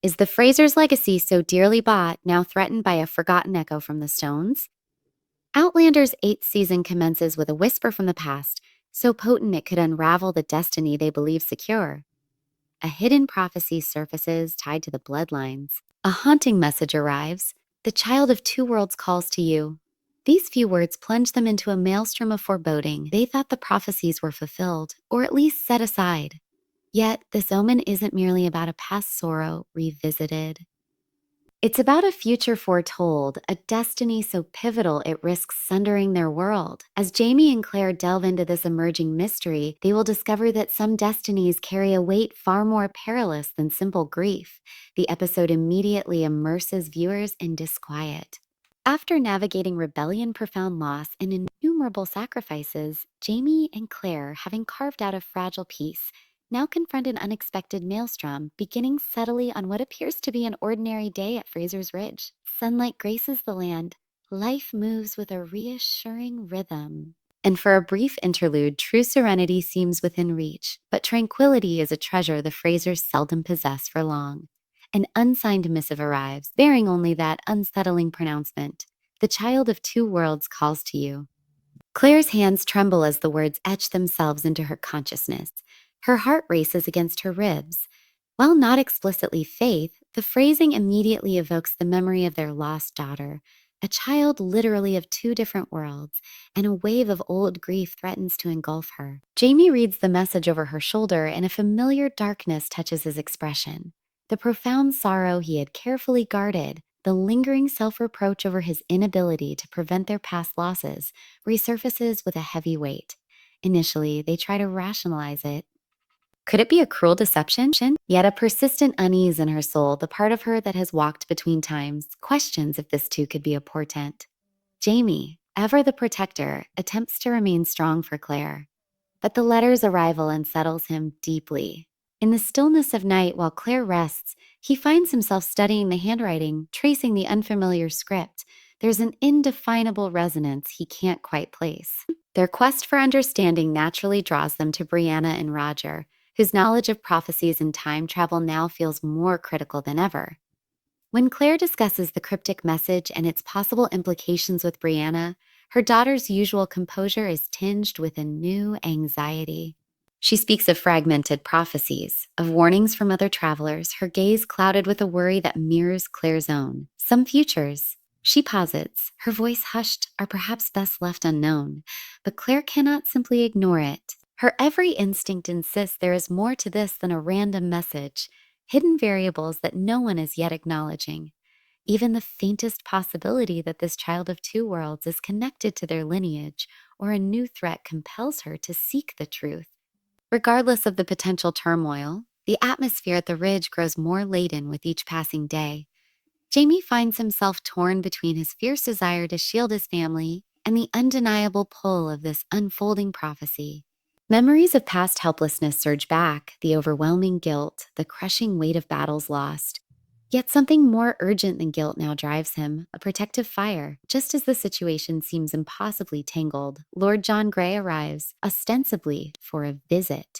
Is the Fraser's legacy so dearly bought now threatened by a forgotten echo from the stones? Outlander's 8th season commences with a whisper from the past, so potent it could unravel the destiny they believe secure. A hidden prophecy surfaces tied to the bloodlines. A haunting message arrives. The child of two worlds calls to you. These few words plunge them into a maelstrom of foreboding. They thought the prophecies were fulfilled, or at least set aside. Yet, this omen isn't merely about a past sorrow revisited. It's about a future foretold, a destiny so pivotal it risks sundering their world. As Jamie and Claire delve into this emerging mystery, they will discover that some destinies carry a weight far more perilous than simple grief. The episode immediately immerses viewers in disquiet. After navigating rebellion, profound loss, and innumerable sacrifices, Jamie and Claire, having carved out a fragile peace, now confront an unexpected maelstrom, beginning subtly on what appears to be an ordinary day at Fraser's Ridge. Sunlight graces the land. Life moves with a reassuring rhythm. And for a brief interlude, true serenity seems within reach, but tranquility is a treasure the Frasers seldom possess for long. An unsigned missive arrives, bearing only that unsettling pronouncement. The child of two worlds calls to you. Claire's hands tremble as the words etch themselves into her consciousness. Her heart races against her ribs. While not explicitly faith, the phrasing immediately evokes the memory of their lost daughter, a child literally of two different worlds, and a wave of old grief threatens to engulf her. Jamie reads the message over her shoulder, and a familiar darkness touches his expression. The profound sorrow he had carefully guarded, the lingering self-reproach over his inability to prevent their past losses, resurfaces with a heavy weight. Initially, they try to rationalize it. Could it be a cruel deception? Yet a persistent unease in her soul, the part of her that has walked between times, questions if this too could be a portent. Jamie, ever the protector, attempts to remain strong for Claire. But the letter's arrival unsettles him deeply. In the stillness of night, while Claire rests, he finds himself studying the handwriting, tracing the unfamiliar script. There's an indefinable resonance he can't quite place. Their quest for understanding naturally draws them to Brianna and Roger, whose knowledge of prophecies and time travel now feels more critical than ever. When Claire discusses the cryptic message and its possible implications with Brianna, her daughter's usual composure is tinged with a new anxiety. She speaks of fragmented prophecies, of warnings from other travelers, her gaze clouded with a worry that mirrors Claire's own. Some futures, she posits, her voice hushed, are perhaps best left unknown, but Claire cannot simply ignore it. Her every instinct insists there is more to this than a random message, hidden variables that no one is yet acknowledging. Even the faintest possibility that this child of two worlds is connected to their lineage or a new threat compels her to seek the truth. Regardless of the potential turmoil, the atmosphere at the ridge grows more laden with each passing day. Jamie finds himself torn between his fierce desire to shield his family and the undeniable pull of this unfolding prophecy. Memories of past helplessness surge back, the overwhelming guilt, the crushing weight of battles lost. Yet something more urgent than guilt now drives him, a protective fire. Just as the situation seems impossibly tangled, Lord John Grey arrives, ostensibly for a visit.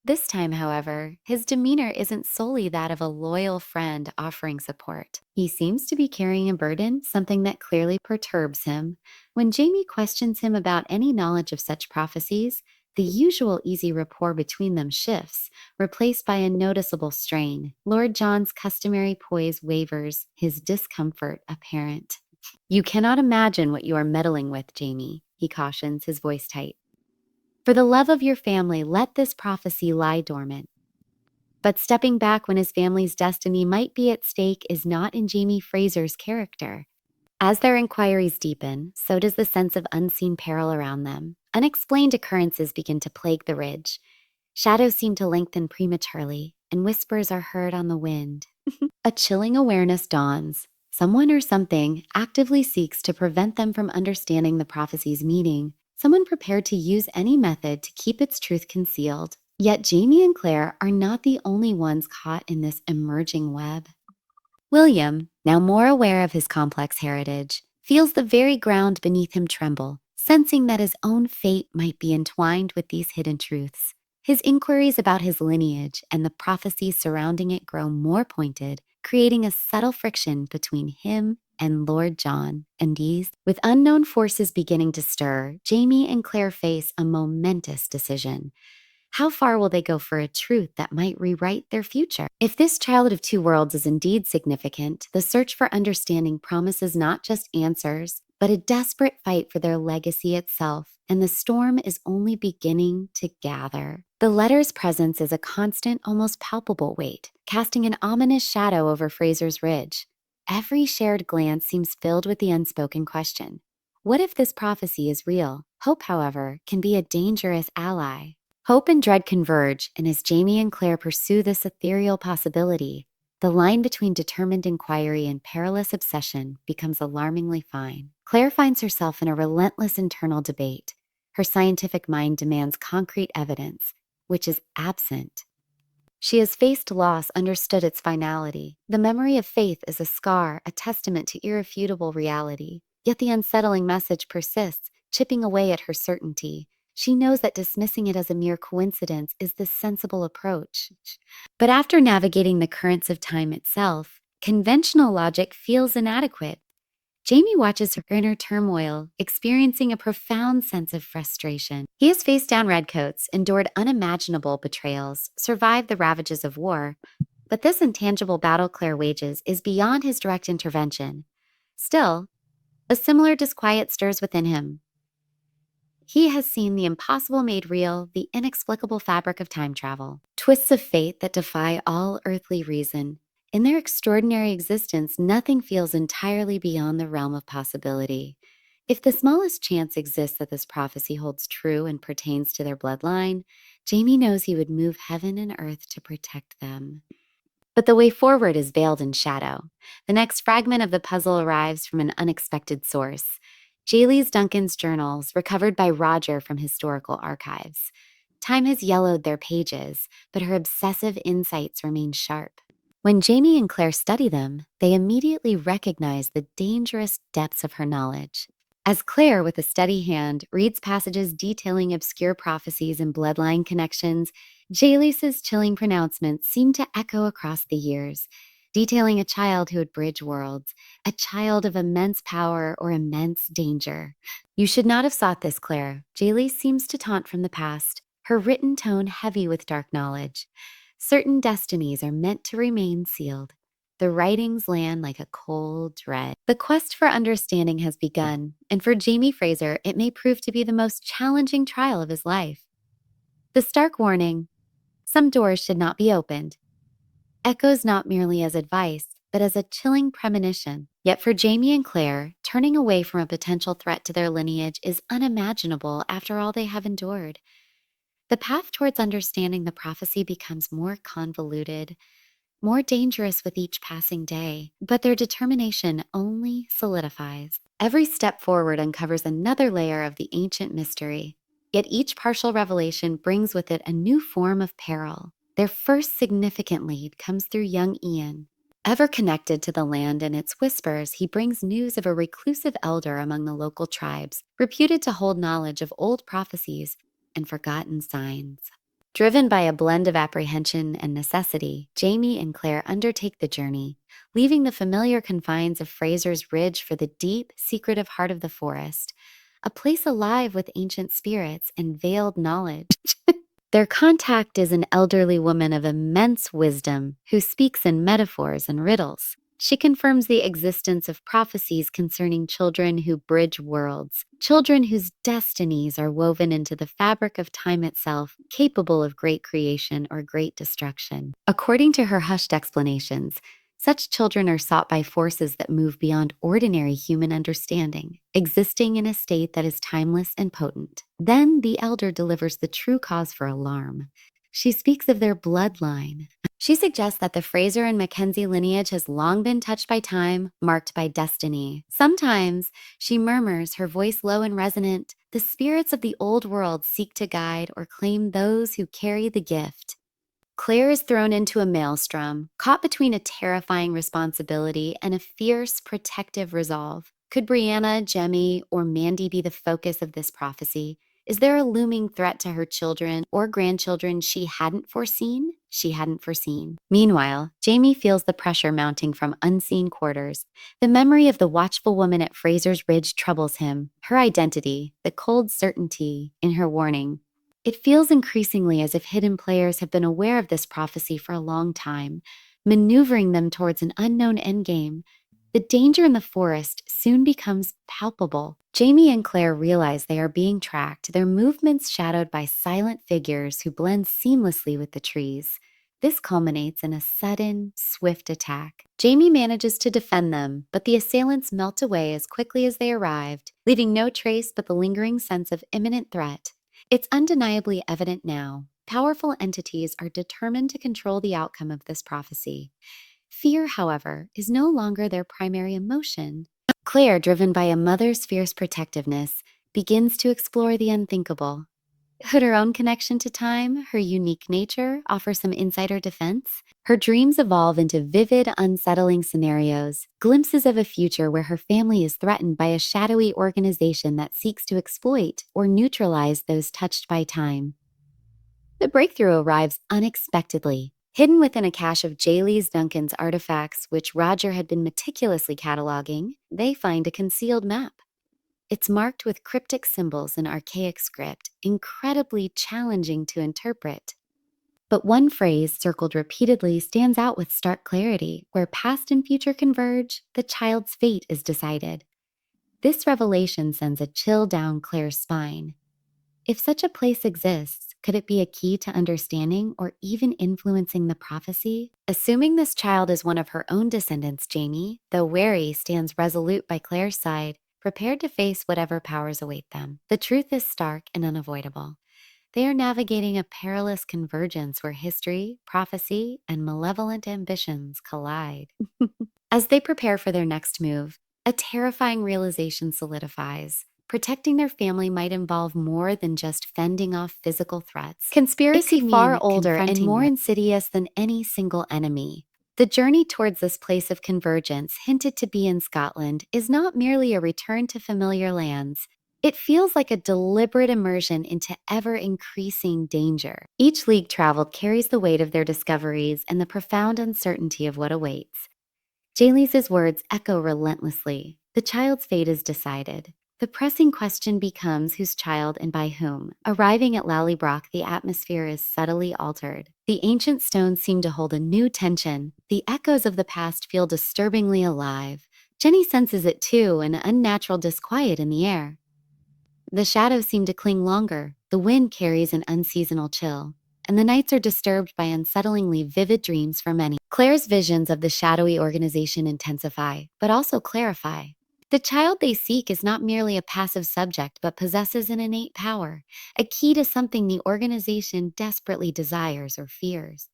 This time, however, his demeanor isn't solely that of a loyal friend offering support. He seems to be carrying a burden, something that clearly perturbs him. When Jamie questions him about any knowledge of such prophecies, the usual easy rapport between them shifts, replaced by a noticeable strain. Lord John's customary poise wavers, his discomfort apparent. "You cannot imagine what you are meddling with, Jamie," he cautions, his voice tight. "For the love of your family, let this prophecy lie dormant." But stepping back when his family's destiny might be at stake is not in Jamie Fraser's character. As their inquiries deepen, so does the sense of unseen peril around them. Unexplained occurrences begin to plague the ridge. Shadows seem to lengthen prematurely, and whispers are heard on the wind. A chilling awareness dawns. Someone or something actively seeks to prevent them from understanding the prophecy's meaning. Someone prepared to use any method to keep its truth concealed. Yet Jamie and Claire are not the only ones caught in this emerging web. William, now more aware of his complex heritage, feels the very ground beneath him tremble, sensing that his own fate might be entwined with these hidden truths. His inquiries about his lineage and the prophecies surrounding it grow more pointed, creating a subtle friction between him and Lord John. And these, with unknown forces beginning to stir, Jamie and Claire face a momentous decision. How far will they go for a truth that might rewrite their future? If this child of two worlds is indeed significant, the search for understanding promises not just answers, but a desperate fight for their legacy itself, and the storm is only beginning to gather. The letter's presence is a constant, almost palpable weight, casting an ominous shadow over Fraser's Ridge. Every shared glance seems filled with the unspoken question. What if this prophecy is real? Hope, however, can be a dangerous ally. Hope and dread converge, and as Jamie and Claire pursue this ethereal possibility, the line between determined inquiry and perilous obsession becomes alarmingly fine. Claire finds herself in a relentless internal debate. Her scientific mind demands concrete evidence, which is absent. She has faced loss, understood its finality. The memory of faith is a scar, a testament to irrefutable reality. Yet the unsettling message persists, chipping away at her certainty. She knows that dismissing it as a mere coincidence is the sensible approach. But after navigating the currents of time itself, conventional logic feels inadequate. Jamie watches her inner turmoil, experiencing a profound sense of frustration. He has faced down redcoats, endured unimaginable betrayals, survived the ravages of war, but this intangible battle Claire wages is beyond his direct intervention. Still, a similar disquiet stirs within him. He has seen the impossible made real, the inexplicable fabric of time travel, twists of fate that defy all earthly reason. In their extraordinary existence, nothing feels entirely beyond the realm of possibility. If the smallest chance exists that this prophecy holds true and pertains to their bloodline, Jamie knows he would move heaven and earth to protect them. But the way forward is veiled in shadow. The next fragment of the puzzle arrives from an unexpected source. Geillis Duncan's journals, recovered by Roger from historical archives. Time has yellowed their pages, but her obsessive insights remain sharp. When Jamie and Claire study them, they immediately recognize the dangerous depths of her knowledge. As Claire, with a steady hand, reads passages detailing obscure prophecies and bloodline connections, Geillis's chilling pronouncements seem to echo across the years, detailing a child who would bridge worlds, a child of immense power or immense danger. You should not have sought this, Claire. Geillis seems to taunt from the past, her written tone heavy with dark knowledge. Certain destinies are meant to remain sealed. The writings land like a cold dread. The quest for understanding has begun, and for Jamie Fraser, it may prove to be the most challenging trial of his life. The stark warning, some doors should not be opened, echoes not merely as advice, but as a chilling premonition. Yet for Jamie and Claire, turning away from a potential threat to their lineage is unimaginable after all they have endured. The path towards understanding the prophecy becomes more convoluted, more dangerous with each passing day, but their determination only solidifies. Every step forward uncovers another layer of the ancient mystery, yet each partial revelation brings with it a new form of peril. Their first significant lead comes through young Ian. Ever connected to the land and its whispers, he brings news of a reclusive elder among the local tribes, reputed to hold knowledge of old prophecies and forgotten signs. Driven by a blend of apprehension and necessity, Jamie and Claire undertake the journey, leaving the familiar confines of Fraser's Ridge for the deep, secretive heart of the forest, a place alive with ancient spirits and veiled knowledge. Their contact is an elderly woman of immense wisdom who speaks in metaphors and riddles. She confirms the existence of prophecies concerning children who bridge worlds, children whose destinies are woven into the fabric of time itself, capable of great creation or great destruction. According to her hushed explanations, such children are sought by forces that move beyond ordinary human understanding, existing in a state that is timeless and potent. Then the elder delivers the true cause for alarm. She speaks of their bloodline. She suggests that the Fraser and Mackenzie lineage has long been touched by time, marked by destiny. Sometimes, she murmurs, her voice low and resonant, the spirits of the old world seek to guide or claim those who carry the gift. Claire is thrown into a maelstrom, caught between a terrifying responsibility and a fierce, protective resolve. Could Brianna, Jemmy, or Mandy be the focus of this prophecy? Is there a looming threat to her children or grandchildren she hadn't foreseen? Meanwhile, Jamie feels the pressure mounting from unseen quarters. The memory of the watchful woman at Fraser's Ridge troubles him, her identity, the cold certainty in her warning. It feels increasingly as if hidden players have been aware of this prophecy for a long time, maneuvering them towards an unknown endgame. The danger in the forest soon becomes palpable. Jamie and Claire realize they are being tracked, their movements shadowed by silent figures who blend seamlessly with the trees. This culminates in a sudden, swift attack. Jamie manages to defend them, but the assailants melt away as quickly as they arrived, leaving no trace but the lingering sense of imminent threat. It's undeniably evident now. Powerful entities are determined to control the outcome of this prophecy. Fear, however, is no longer their primary emotion. Claire, driven by a mother's fierce protectiveness, begins to explore the unthinkable. Could her own connection to time, her unique nature, offer some insider defense? Her dreams evolve into vivid, unsettling scenarios, glimpses of a future where her family is threatened by a shadowy organization that seeks to exploit or neutralize those touched by time. The breakthrough arrives unexpectedly. Hidden within a cache of Geillis Duncan's artifacts, which Roger had been meticulously cataloging, they find a concealed map. It's marked with cryptic symbols in archaic script, incredibly challenging to interpret. But one phrase circled repeatedly stands out with stark clarity. Where past and future converge, the child's fate is decided. This revelation sends a chill down Claire's spine. If such a place exists, could it be a key to understanding or even influencing the prophecy? Assuming this child is one of her own descendants, Jamie, though wary, stands resolute by Claire's side, prepared to face whatever powers await them. The truth is stark and unavoidable. They are navigating a perilous convergence where history, prophecy, and malevolent ambitions collide. As they prepare for their next move, a terrifying realization solidifies. Protecting their family might involve more than just fending off physical threats. Conspiracy far older and more insidious than any single enemy. The journey towards this place of convergence, hinted to be in Scotland, is not merely a return to familiar lands. It feels like a deliberate immersion into ever-increasing danger. Each league traveled carries the weight of their discoveries and the profound uncertainty of what awaits. Geillis' words echo relentlessly. The child's fate is decided. The pressing question becomes whose child and by whom. Arriving at Lallybroch, the atmosphere is subtly altered. The ancient stones seem to hold a new tension. The echoes of the past feel disturbingly alive. Jenny senses it too, an unnatural disquiet in the air. The shadows seem to cling longer. The wind carries an unseasonal chill, and the nights are disturbed by unsettlingly vivid dreams for many. Claire's visions of the shadowy organization intensify, but also clarify. The child they seek is not merely a passive subject, but possesses an innate power, a key to something the organization desperately desires or fears.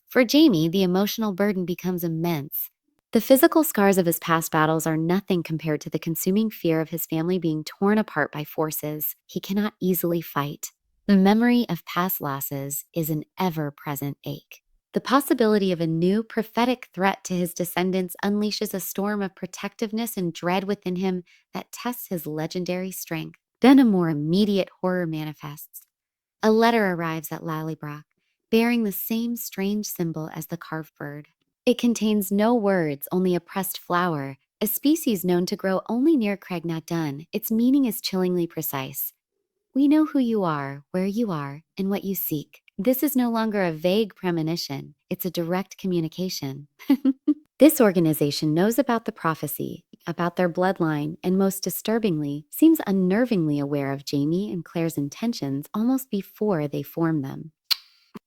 For Jamie, the emotional burden becomes immense. The physical scars of his past battles are nothing compared to the consuming fear of his family being torn apart by forces he cannot easily fight. The memory of past losses is an ever-present ache. The possibility of a new prophetic threat to his descendants unleashes a storm of protectiveness and dread within him that tests his legendary strength. Then a more immediate horror manifests. A letter arrives at Lallybroch, bearing the same strange symbol as the carved bird. It contains no words, only a pressed flower, a species known to grow only near Craignac-Dun. Its meaning is chillingly precise. We know who you are, where you are, and what you seek. This is no longer a vague premonition. It's a direct communication. This organization knows about the prophecy, about their bloodline, and most disturbingly, seems unnervingly aware of Jamie and Claire's intentions almost before they form them.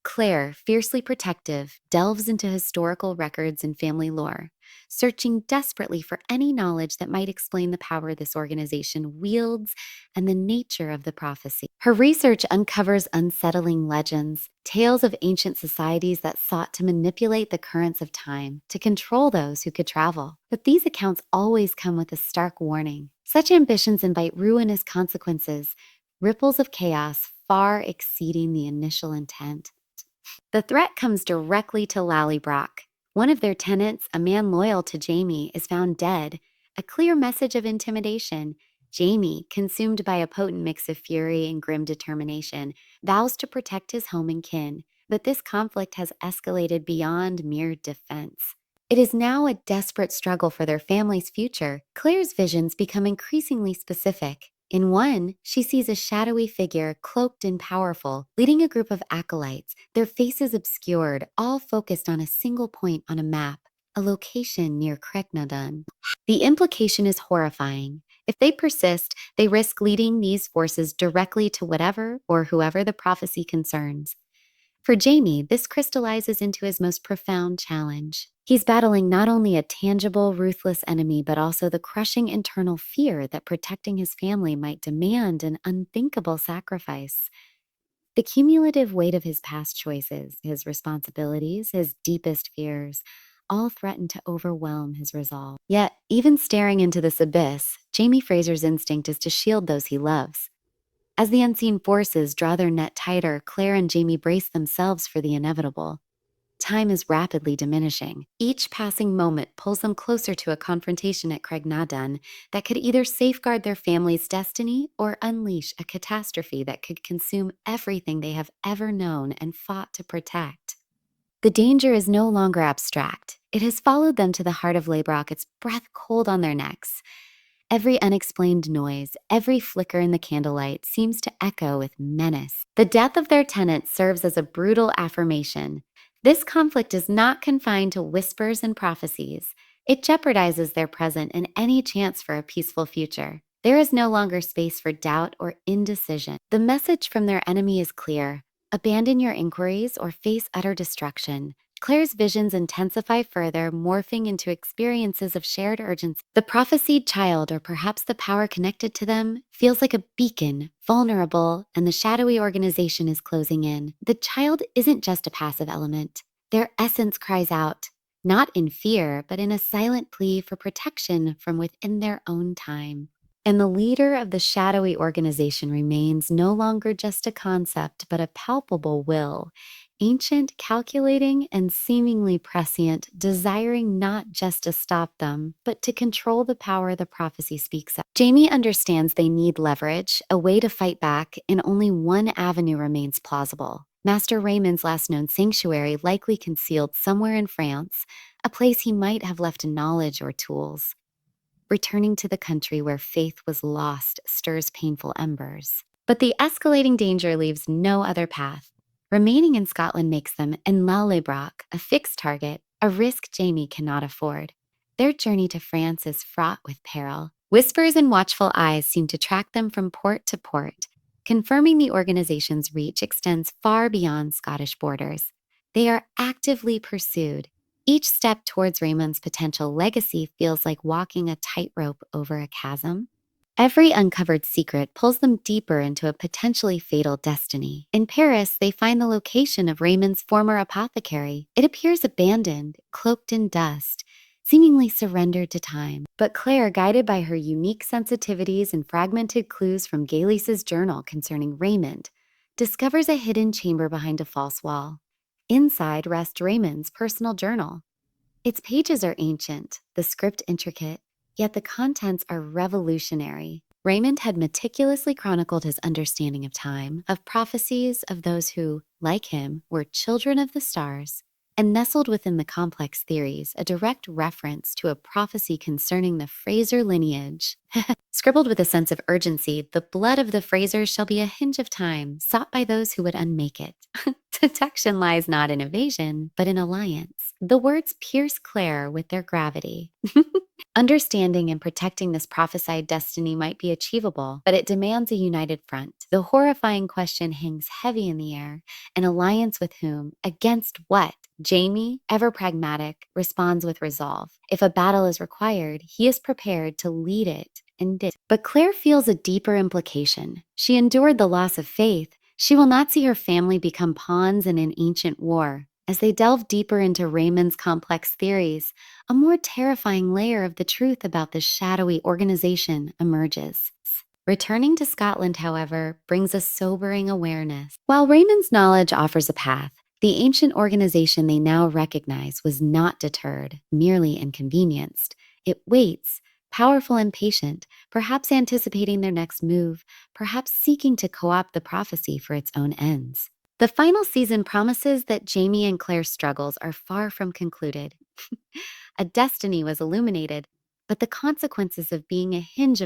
Claire, fiercely protective, delves into historical records and family lore, searching desperately for any knowledge that might explain the power this organization wields and the nature of the prophecy. Her research uncovers unsettling legends, tales of ancient societies that sought to manipulate the currents of time, to control those who could travel. But these accounts always come with a stark warning. Such ambitions invite ruinous consequences, ripples of chaos far exceeding the initial intent. The threat comes directly to Lallybroch. One of their tenants, a man loyal to Jamie, is found dead, a clear message of intimidation. Jaime, consumed by a potent mix of fury and grim determination, vows to protect his home and kin, but this conflict has escalated beyond mere defense. It is now a desperate struggle for their family's future. Claire's visions become increasingly specific. In one, she sees a shadowy figure, cloaked and powerful, leading a group of acolytes, their faces obscured, all focused on a single point on a map, a location near Cregnadon. The implication is horrifying. If they persist, they risk leading these forces directly to whatever or whoever the prophecy concerns. For Jaime, this crystallizes into his most profound challenge. He's battling not only a tangible, ruthless enemy, but also the crushing internal fear that protecting his family might demand an unthinkable sacrifice. The cumulative weight of his past choices, his responsibilities, his deepest fears, all threaten to overwhelm his resolve. Yet, even staring into this abyss, Jaime Fraser's instinct is to shield those he loves. As the unseen forces draw their net tighter, Claire and Jaime brace themselves for the inevitable. Time is rapidly diminishing. Each passing moment pulls them closer to a confrontation at Cregnadon that could either safeguard their family's destiny or unleash a catastrophe that could consume everything they have ever known and fought to protect. The danger is no longer abstract. It has followed them to the heart of Lallybroch, its breath cold on their necks. Every unexplained noise, every flicker in the candlelight seems to echo with menace. The death of their tenant serves as a brutal affirmation. This conflict is not confined to whispers and prophecies. It jeopardizes their present and any chance for a peaceful future. There is no longer space for doubt or indecision. The message from their enemy is clear. Abandon your inquiries or face utter destruction. Claire's visions intensify further, morphing into experiences of shared urgency. The prophesied child, or perhaps the power connected to them, feels like a beacon, vulnerable, and the shadowy organization is closing in. The child isn't just a passive element. Their essence cries out, not in fear, but in a silent plea for protection from within their own time. And the leader of the shadowy organization remains no longer just a concept, but a palpable will. Ancient, calculating, and seemingly prescient, desiring not just to stop them, but to control the power the prophecy speaks of. Jaime understands they need leverage, a way to fight back, and only one avenue remains plausible. Master Raymond's last known sanctuary, likely concealed somewhere in France, a place he might have left knowledge or tools. Returning to the country where faith was lost stirs painful embers. But the escalating danger leaves no other path. Remaining in Scotland makes them, in Lallybroch, a fixed target, a risk Jaime cannot afford. Their journey to France is fraught with peril. Whispers and watchful eyes seem to track them from port to port, confirming the organization's reach extends far beyond Scottish borders. They are actively pursued. Each step towards Raymond's potential legacy feels like walking a tightrope over a chasm. Every uncovered secret pulls them deeper into a potentially fatal destiny. In Paris, they find the location of Raymond's former apothecary. It appears abandoned, cloaked in dust, seemingly surrendered to time. But Claire, guided by her unique sensitivities and fragmented clues from Geillis's journal concerning Raymond, discovers a hidden chamber behind a false wall. Inside rests Raymond's personal journal. Its pages are ancient, the script intricate, yet the contents are revolutionary. Raymond had meticulously chronicled his understanding of time, of prophecies of those who, like him, were children of the stars, and nestled within the complex theories, a direct reference to a prophecy concerning the Fraser lineage. Scribbled with a sense of urgency, the blood of the Frasers shall be a hinge of time, sought by those who would unmake it. Detection lies not in evasion, but in alliance. The words pierce Claire with their gravity. Understanding and protecting this prophesied destiny might be achievable, but it demands a united front. The horrifying question hangs heavy in the air. An alliance with whom? Against what? Jaime, ever pragmatic, responds with resolve. If a battle is required, he is prepared to lead it and did. But Claire feels a deeper implication. She endured the loss of faith. She will not see her family become pawns in an ancient war. As they delve deeper into Raymond's complex theories, a more terrifying layer of the truth about this shadowy organization emerges. Returning to Scotland, however, brings a sobering awareness. While Raymond's knowledge offers a path, the ancient organization they now recognize was not deterred, merely inconvenienced. It waits, powerful and patient, perhaps anticipating their next move, perhaps seeking to co opt the prophecy for its own ends. The final season promises that Jamie and Claire's struggles are far from concluded. A destiny was illuminated, but the consequences of being a hinge of